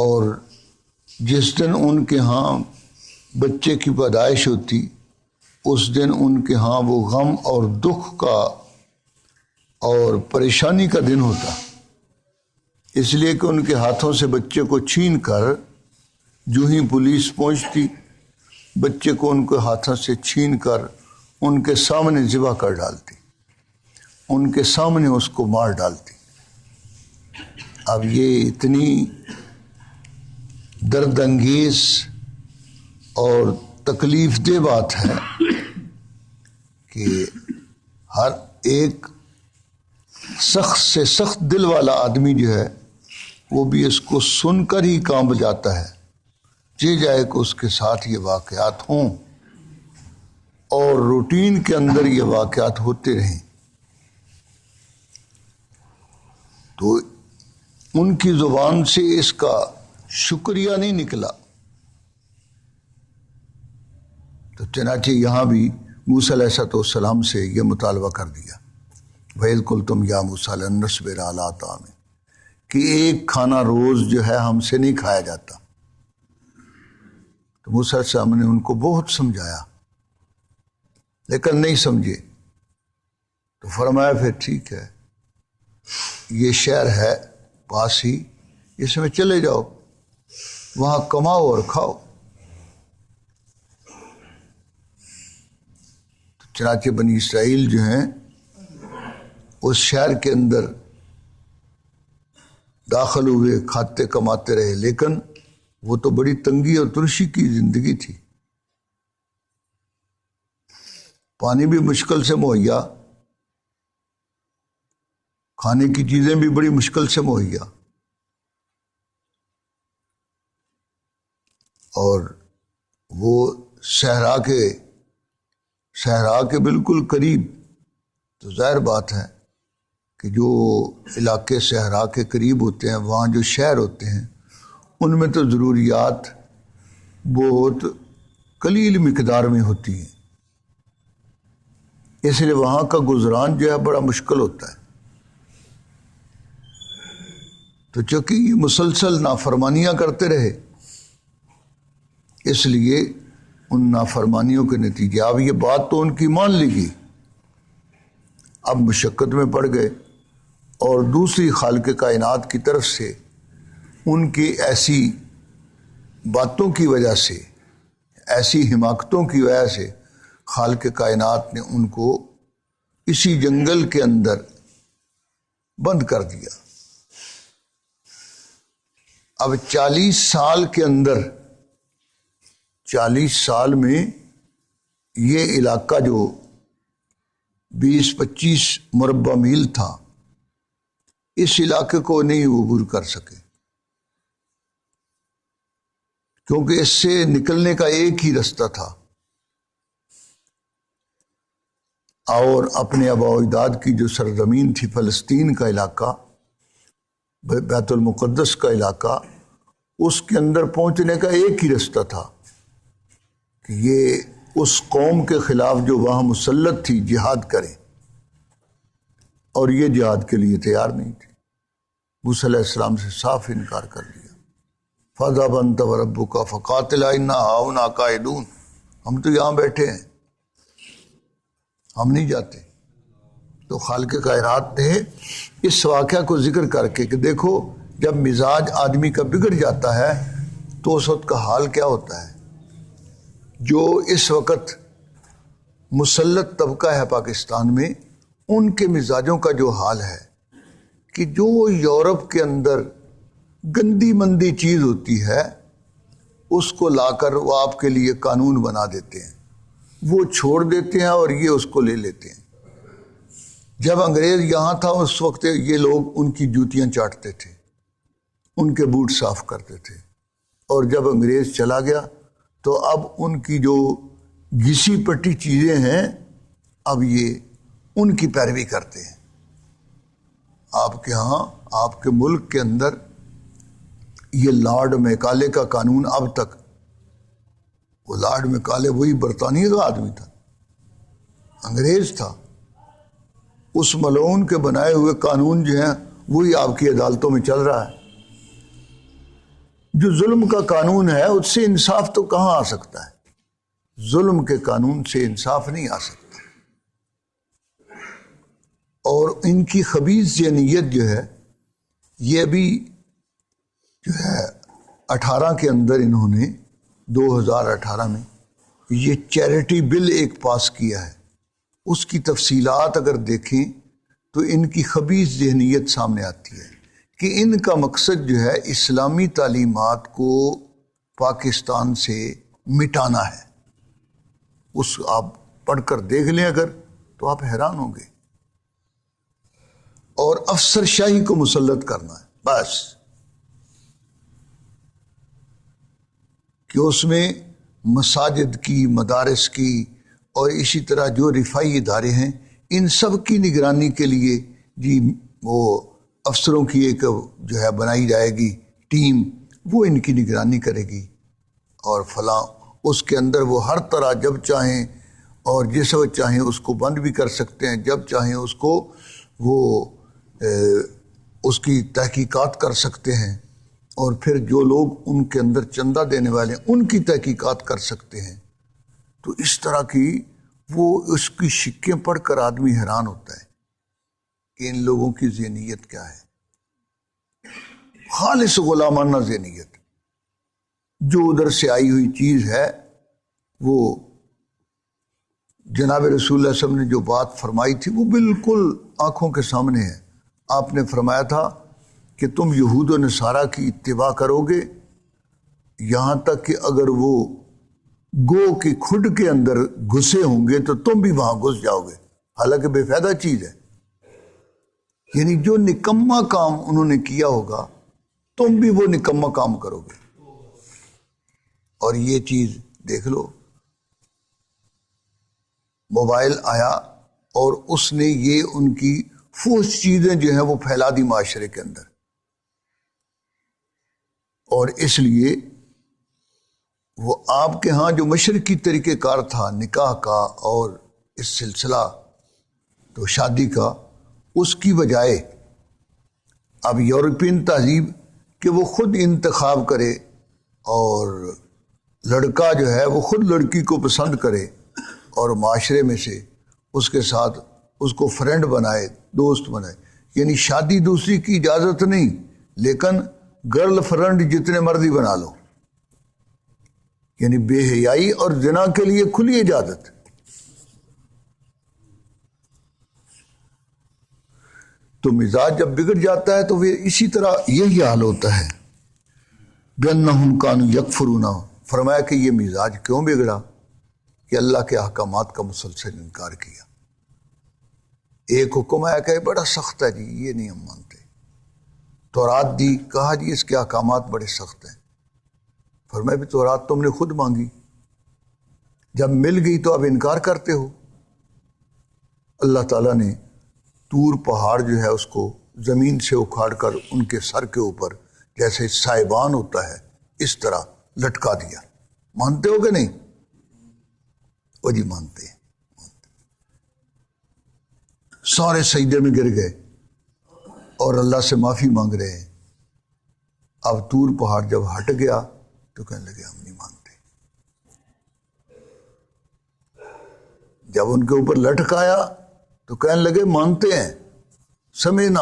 اور جس دن ان کے ہاں بچے کی پیدائش ہوتی اس دن ان کے ہاں وہ غم اور دکھ کا اور پریشانی کا دن ہوتا، اس لیے کہ ان کے ہاتھوں سے بچے کو چھین کر جو ہی پولیس پہنچتی بچے کو ان کے ہاتھوں سے چھین کر ان کے سامنے ذبح کر ڈالتی، ان کے سامنے اس کو مار ڈالتی۔ اب یہ اتنی درد انگیز اور تکلیف دہ بات ہے کہ ہر ایک سخت سے سخت دل والا آدمی جو ہے وہ بھی اس کو سن کر ہی کانپ جاتا ہے، جی جائے کہ اس کے ساتھ یہ واقعات ہوں اور روٹین کے اندر یہ واقعات ہوتے رہیں۔ تو ان کی زبان سے اس کا شکریہ نہیں نکلا، تو چنانچہ یہاں بھی موسیٰ علیہ السلام سے یہ مطالبہ کر دیا، وَإِذْ قُلْتُمْ يَا مُوسَىٰ لَن نَّصْبِرَ عَلَىٰ طَعَامٍ، کہ ایک کھانا روز جو ہے ہم سے نہیں کھایا جاتا۔ تو موسیٰ علیہ السلام نے ان کو بہت سمجھایا لیکن نہیں سمجھے، تو فرمایا پھر ٹھیک ہے، یہ شہر ہے پاس ہی، اس میں چلے جاؤ، وہاں کماؤ اور کھاؤ۔ تو چنانچہ بنی اسرائیل جو ہیں اس شہر کے اندر داخل ہوئے، کھاتے کماتے رہے، لیکن وہ تو بڑی تنگی اور ترشی کی زندگی تھی، پانی بھی مشکل سے مہیا، کھانے کی چیزیں بھی بڑی مشکل سے مہیا، اور وہ صحرا کے بالکل قریب، تو ظاہر بات ہے کہ جو علاقے صحرا کے قریب ہوتے ہیں وہاں جو شہر ہوتے ہیں ان میں تو ضروریات بہت قلیل مقدار میں ہوتی ہیں، اس لیے وہاں کا گزران جو ہے بڑا مشکل ہوتا ہے۔ تو چونکہ یہ مسلسل نافرمانیاں کرتے رہے، اس لیے ان نافرمانیوں کے نتیجے، اب یہ بات تو ان کی مان لی گئی، اب مشقت میں پڑ گئے، اور دوسری خالق کائنات کی طرف سے ان کی ایسی باتوں کی وجہ سے، ایسی حماقتوں کی وجہ سے خالق کائنات نے ان کو اسی جنگل کے اندر بند کر دیا۔ اب 40 سال کے اندر، 40 سال میں یہ علاقہ جو 20-25 مربع میل تھا، اس علاقے کو نہیں عبور کر سکے، کیونکہ اس سے نکلنے کا ایک ہی رستہ تھا، اور اپنے آباء و اجداد کی جو سرزمین تھی فلسطین کا علاقہ، بیت المقدس کا علاقہ، اس کے اندر پہنچنے کا ایک ہی رستہ تھا کہ یہ اس قوم کے خلاف جو وہاں مسلط تھی جہاد کریں، اور یہ جہاد کے لیے تیار نہیں تھی۔ موسیٰ علیہ السلام سے صاف انکار کر دیا، فَاذْهَبْ أَنْتَ وَرَبُّكَ فَقَاتِلَا إِنَّا هَاهُنَا قَاعِدُونَ، ہم تو یہاں بیٹھے ہیں، ہم نہیں جاتے۔ تو خالق کائنات نے اس واقعہ کو ذکر کر کے کہ دیکھو جب مزاج آدمی کا بگڑ جاتا ہے تو اس وقت کا حال کیا ہوتا ہے۔ جو اس وقت مسلط طبقہ ہے پاکستان میں، ان کے مزاجوں کا جو حال ہے کہ جو یورپ کے اندر گندی مندی چیز ہوتی ہے اس کو لا کر وہ آپ کے لیے قانون بنا دیتے ہیں، وہ چھوڑ دیتے ہیں اور یہ اس کو لے لیتے ہیں۔ جب انگریز یہاں تھا اس وقت یہ لوگ ان کی جوتیاں چاٹتے تھے، ان کے بوٹ صاف کرتے تھے، اور جب انگریز چلا گیا تو اب ان کی جو گھسی پٹی چیزیں ہیں اب یہ ان کی پیروی کرتے ہیں۔ آپ کے ہاں، آپ کے ملک کے اندر یہ لارڈ میکالے کا قانون اب تک، وہ لارڈ میکالے وہی برطانیہ کا آدمی تھا، انگریز تھا، اس ملعون کے بنائے ہوئے قانون جو ہیں وہی آپ کی عدالتوں میں چل رہا ہے۔ جو ظلم کا قانون ہے اس سے انصاف تو کہاں آ سکتا ہے؟ ظلم کے قانون سے انصاف نہیں آ سکتا. اور ان کی خبیث ذہنیت جو ہے یہ ابھی جو ہے 18 کے اندر انہوں نے 2018 میں یہ چیریٹی بل ایک پاس کیا ہے. اس کی تفصیلات اگر دیکھیں تو ان کی خبیث ذہنیت سامنے آتی ہے کہ ان کا مقصد جو ہے اسلامی تعلیمات کو پاکستان سے مٹانا ہے. اس آپ پڑھ کر دیکھ لیں اگر تو آپ حیران ہوں گے. اور افسر شاہی کو مسلط کرنا ہے بس، کہ اس میں مساجد کی، مدارس کی اور اسی طرح جو رفائی ادارے ہیں ان سب کی نگرانی کے لیے جی وہ افسروں کی ایک جو ہے بنائی جائے گی ٹیم، وہ ان کی نگرانی کرے گی اور فلاں. اس کے اندر وہ ہر طرح جب چاہیں اور جس وقت چاہیں اس کو بند بھی کر سکتے ہیں، جب چاہیں اس کو وہ اس کی تحقیقات کر سکتے ہیں، اور پھر جو لوگ ان کے اندر چندہ دینے والے ہیں ان کی تحقیقات کر سکتے ہیں. تو اس طرح کی وہ اس کی شکیں پڑھ کر آدمی حیران ہوتا ہے کہ ان لوگوں کی ذہنیت کیا ہے. خالص غلامانہ ذہنیت. جو ادھر سے آئی ہوئی چیز ہے وہ جناب رسول اللہ صلی اللہ علیہ وسلم نے جو بات فرمائی تھی وہ بالکل آنکھوں کے سامنے ہے. آپ نے فرمایا تھا کہ تم یہود و نصارہ کی اتباع کرو گے یہاں تک کہ اگر وہ گو کی کھڈ کے اندر گھسے ہوں گے تو تم بھی وہاں گھس جاؤ گے، حالانکہ بے فائدہ چیز ہے. یعنی جو نکما کام انہوں نے کیا ہوگا تم بھی وہ نکما کام کرو گے. اور یہ چیز دیکھ لو، موبائل آیا اور اس نے یہ ان کی فحش چیزیں جو ہیں وہ پھیلا دی معاشرے کے اندر. اور اس لیے وہ آپ کے ہاں جو مشرقی طریقہ کار تھا نکاح کا اور اس سلسلہ تو شادی کا، اس کی بجائے اب یورپین تہذیب کہ وہ خود انتخاب کرے اور لڑکا جو ہے وہ خود لڑکی کو پسند کرے اور معاشرے میں سے اس کے ساتھ اس کو فرینڈ بنائے، دوست بنائے. یعنی شادی دوسری کی اجازت نہیں، لیکن گرل فرینڈ جتنے مرضی بنا لو. یعنی بے حیائی اور زنا کے لیے کھلی اجازت. تو مزاج جب بگڑ جاتا ہے تو پھر اسی طرح یہی حال ہوتا ہے. بِأَنَّهُمْ كَانُوا يَكْفُرُونَ. فرمایا کہ یہ مزاج کیوں بگڑا؟ کہ اللہ کے احکامات کا مسلسل انکار کیا. ایک حکم آیا کہ بڑا سخت ہے جی، یہ نہیں ہم مانتے. تورات دی، کہا جی اس کے احکامات بڑے سخت ہیں. فرمایا بھی تورات تم نے خود مانگی، جب مل گئی تو اب انکار کرتے ہو. اللہ تعالیٰ نے طور پہاڑ جو ہے اس کو زمین سے اکھاڑ کر ان کے سر کے اوپر جیسے سائبان ہوتا ہے اس طرح لٹکا دیا. مانتے ہو کہ نہیں؟ وہ جی مانتے ہیں. سارے سجدے میں گر گئے اور اللہ سے معافی مانگ رہے ہیں. اب طور پہاڑ جب ہٹ گیا تو کہنے لگے ہم نہیں مانتے. جب ان کے اوپر لٹکایا تو کہنے لگے مانتے ہیں، سمینا.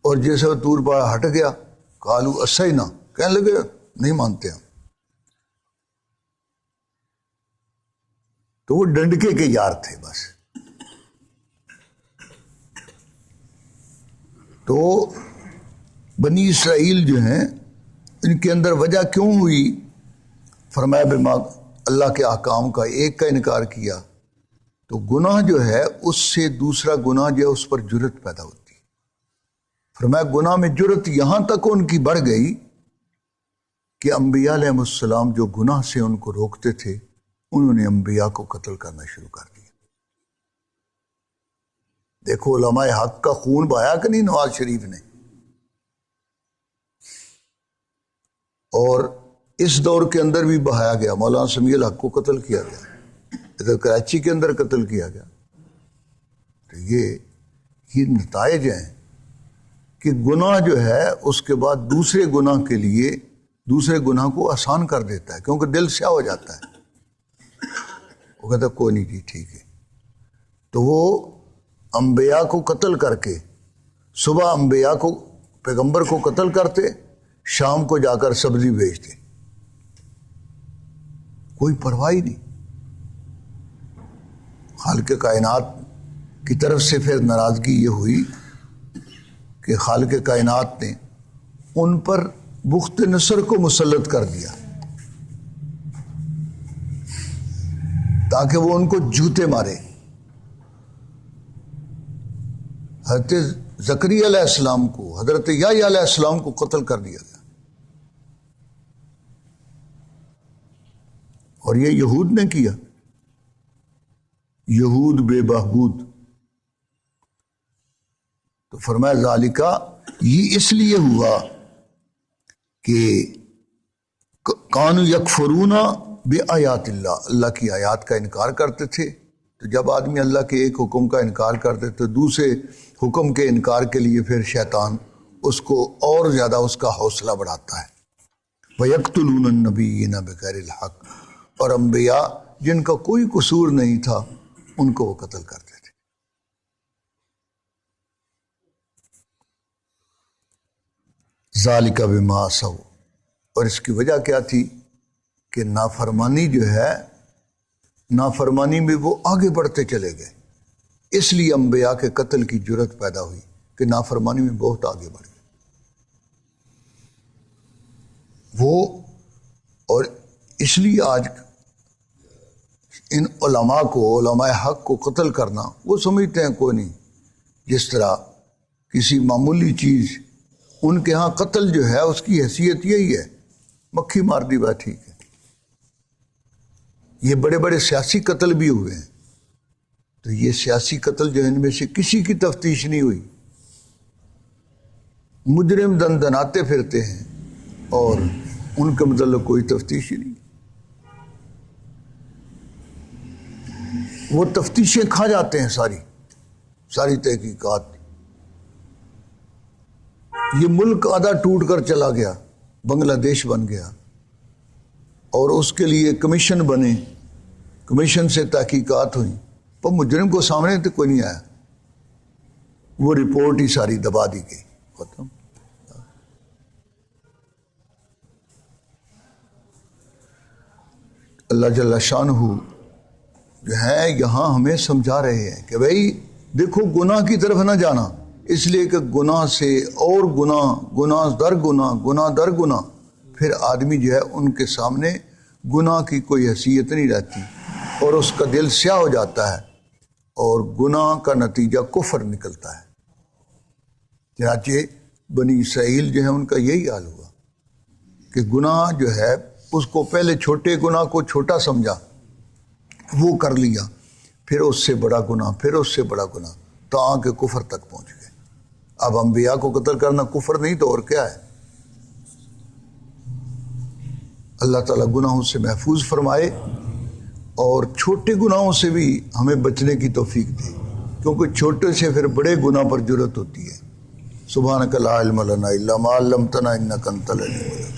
اور جیسے طور پہاڑ ہٹ گیا قالوا اسینا، کہنے لگے نہیں مانتے ہم. تو وہ ڈنڈکے کے یار تھے بس. تو بنی اسرائیل جو ہیں ان کے اندر وجہ کیوں ہوئی؟ فرمایا بما اللہ کے احکام کا ایک کا انکار کیا تو گناہ جو ہے اس سے دوسرا گناہ جو ہے اس پر جرت پیدا ہوتی ہے. فرمایا گناہ میں جرت یہاں تک ان کی بڑھ گئی کہ انبیاء علیہ السلام جو گناہ سے ان کو روکتے تھے انہوں نے انبیاء کو قتل کرنا شروع کر دیا. دیکھو علماء حق کا خون بہایا کہ نہیں نواز شریف نے. اور اس دور کے اندر بھی بہایا گیا. مولانا سمیع الحق کو قتل کیا گیا، ادھر کراچی کے اندر قتل کیا گیا. تو یہ نتائج ہیں کہ گناہ جو ہے اس کے بعد دوسرے گناہ کے لیے دوسرے گناہ کو آسان کر دیتا ہے، کیونکہ دل سیاہ ہو جاتا ہے، وہ کہتا ہے کوئی نہیں جی ٹھیک ہے۔ تو وہ انبیاء کو قتل کر کے صبح انبیاء کو پیغمبر کو قتل کرتے، شام کو جا کر سبزی بیچتے، کوئی پرواہ ہی نہیں۔ خالق کائنات کی طرف سے پھر ناراضگی یہ ہوئی کہ خالق کائنات نے ان پر بخت نصر کو مسلط کر دیا تاکہ وہ ان کو جوتے مارے۔ حضرت زکریا علیہ السلام کو، حضرت یحییٰ علیہ السلام کو قتل کر دیا گیا، اور یہ یہود نے کیا، یہود بے بہبود۔ تو فرمایا ذالکہ، یہ اس لیے ہوا کہ کانوا یکفرون بآیات اللہ، اللہ کی آیات کا انکار کرتے تھے۔ تو جب آدمی اللہ کے ایک حکم کا انکار کرتے تو دوسرے حکم کے انکار کے لیے پھر شیطان اس کو اور زیادہ اس کا حوصلہ بڑھاتا ہے۔ وَيَقْتُلُونَ النَّبِيِّينَ بِغَيْرِ الْحَقِّ، اور انبیاء جن کا کوئی قصور نہیں تھا ان کو وہ قتل کرتے تھے۔ ذَلِكَ بِمَا عَصَوْا، اور اس کی وجہ کیا تھی کہ نافرمانی جو ہے، نافرمانی میں وہ آگے بڑھتے چلے گئے، اس لیے انبیاء کے قتل کی جرت پیدا ہوئی کہ نافرمانی میں بہت آگے بڑھ گئے وہ۔ اور اس لیے آج ان علماء کو، علماء حق کو قتل کرنا، وہ سمجھتے ہیں کوئی نہیں، جس طرح کسی معمولی چیز ان کے ہاں قتل جو ہے اس کی حیثیت یہی ہے، مکھی مار دی بات ٹھیک ہے۔ یہ بڑے بڑے سیاسی قتل بھی ہوئے ہیں، تو یہ سیاسی قتل جو ہے ان میں سے کسی کی تفتیش نہیں ہوئی، مجرم دندناتے پھرتے ہیں اور ان کے متعلق کوئی تفتیش ہی نہیں۔ وہ تفتیشیں کھا جاتے ہیں ساری تحقیقات۔ یہ ملک آدھا ٹوٹ کر چلا گیا، بنگلہ دیش بن گیا، اور اس کے لیے کمیشن بنے، کمیشن سے تحقیقات ہوئی، پر مجرم کو سامنے تو کوئی نہیں آیا، وہ رپورٹ ہی ساری دبا دی گئی، ختم۔ اللہ جل شانہ جو ہے یہاں ہمیں سمجھا رہے ہیں کہ بھائی دیکھو گناہ کی طرف نہ جانا، اس لیے کہ گناہ سے اور گناہ، گناہ در گناہ، گناہ در گناہ، پھر آدمی جو ہے ان کے سامنے گناہ کی کوئی حیثیت نہیں رہتی اور اس کا دل سیاہ ہو جاتا ہے اور گناہ کا نتیجہ کفر نکلتا ہے۔ چنانچہ بنی اسرائیل جو ہے ان کا یہی حال ہوا کہ گناہ جو ہے اس کو پہلے چھوٹے گناہ کو چھوٹا سمجھا، وہ کر لیا، پھر اس سے بڑا گناہ، پھر اس سے بڑا گناہ، تاں کہ کفر تک پہنچ گئے۔ اب انبیاء کو قتل کرنا کفر نہیں تو اور کیا ہے؟ اللہ تعالیٰ گناہوں سے محفوظ فرمائے اور چھوٹے گناہوں سے بھی ہمیں بچنے کی توفیق دے، کیونکہ چھوٹے سے پھر بڑے گناہ پر جرت ہوتی ہے۔ سبحانک لا علم لنا الا ما علمتنا انک انت العلیم الحکیم۔